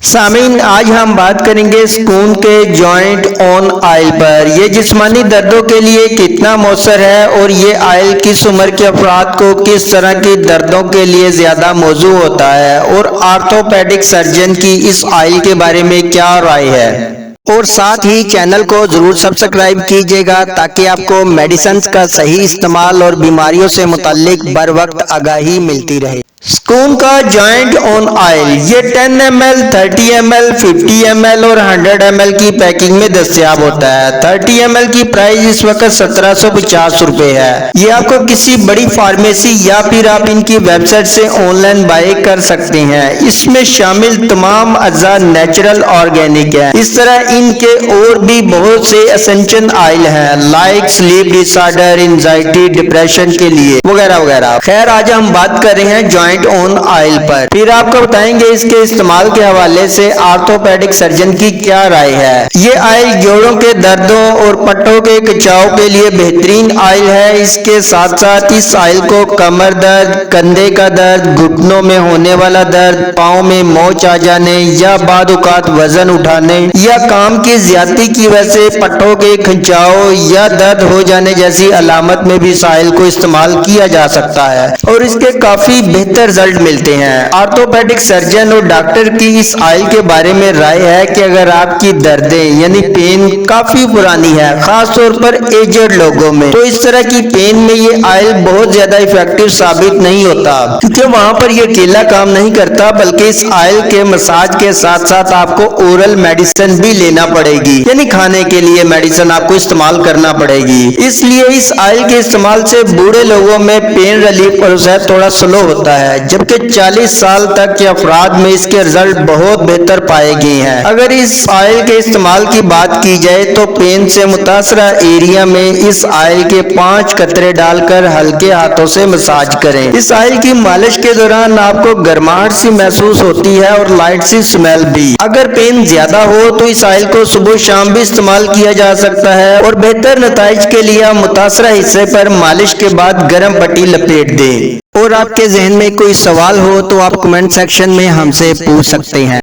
سامعین، آج ہم بات کریں گے سکون کے جوائنٹ اون آئل پر۔ یہ جسمانی دردوں کے لیے کتنا مؤثر ہے اور یہ آئل کس عمر کے افراد کو کس طرح کی دردوں کے لیے زیادہ موزوں ہوتا ہے، اور آرتھوپیڈک سرجن کی اس آئل کے بارے میں کیا رائے ہے۔ اور ساتھ ہی چینل کو ضرور سبسکرائب کیجیے گا تاکہ آپ کو میڈیسنز کا صحیح استعمال اور بیماریوں سے متعلق بر وقت آگاہی ملتی رہے۔ سکون کا جوائنٹ اون آئل یہ 10 ml 30 ml 50 ml اور 100 ml کی پیکنگ میں دستیاب ہوتا ہے۔ 30 ml کی پرائز اس وقت 1750 روپے ہے۔ یہ آپ کو کسی بڑی فارمیسی یا پھر آپ ان کی ویب سائٹ سے آن لائن بائی کر سکتے ہیں۔ اس میں شامل تمام اجزاء نیچرل آرگینک ہیں۔ اس طرح ان کے اور بھی بہت سے اسینشل آئل ہیں، لائک سلیپ ڈس آرڈر، انزائٹی، ڈپریشن کے لیے وغیرہ وغیرہ۔ خیر، آج ہم بات کر رہے ہیں جوائنٹ اون آئل پر، پھر آپ کو بتائیں گے اس کے استعمال کے حوالے سے آرتھوپیڈک سرجن کی کیا رائے ہے۔ یہ آئل جوڑوں کے دردوں اور پٹھوں کے کھچاؤ کے لیے بہترین آئل ہے۔ اس کے ساتھ ساتھ اس آئل کو کمر درد، کندھے کا درد، گھٹنوں میں ہونے والا درد، پاؤں میں موچ آ جانے یا بعض اوقات وزن اٹھانے یا کام کی زیادتی کی وجہ سے پٹھوں کے کھچاؤ یا درد ہو جانے جیسی علامت میں بھی اس آئل کو استعمال کیا جا سکتا ہے، اور اس کے کافی بہتر رزلٹ ملتے ہیں۔ آرتھوپیڈک سرجن اور ڈاکٹر کی اس آئل کے بارے میں رائے ہے کہ اگر آپ کی دردیں یعنی پین کافی پرانی ہے، خاص طور پر ایجڈ لوگوں میں، تو اس طرح کی پین میں یہ آئل بہت زیادہ افیکٹو ثابت نہیں ہوتا، کیونکہ وہاں پر یہ اکیلا کام نہیں کرتا، بلکہ اس آئل کے مساج کے ساتھ ساتھ آپ کو اورل میڈیسن بھی لینا پڑے گی، یعنی کھانے کے لیے میڈیسن آپ کو استعمال کرنا پڑے گی۔ اس لیے اس آئل کے استعمال سے بوڑھے لوگوں میں پین ریلیف پروسیس تھوڑا سلو ہوتا ہے، جبکہ 40 سال تک کے افراد میں اس کے رزلٹ بہت بہتر پائے گئے ہیں۔ اگر اس آئل کے استعمال کی بات کی جائے تو پین سے متاثرہ ایریا میں اس آئل کے 5 قطرے ڈال کر ہلکے ہاتھوں سے مساج کریں۔ اس آئل کی مالش کے دوران آپ کو گرماہٹ سی محسوس ہوتی ہے اور لائٹ سی اسمیل بھی۔ اگر پین زیادہ ہو تو اس آئل کو صبح شام بھی استعمال کیا جا سکتا ہے، اور بہتر نتائج کے لیے متاثرہ حصے پر مالش کے بعد گرم پٹی لپیٹ دیں۔ اور آپ کے ذہن میں کوئی سوال ہو تو آپ کمنٹ سیکشن میں ہم سے پوچھ سکتے ہیں۔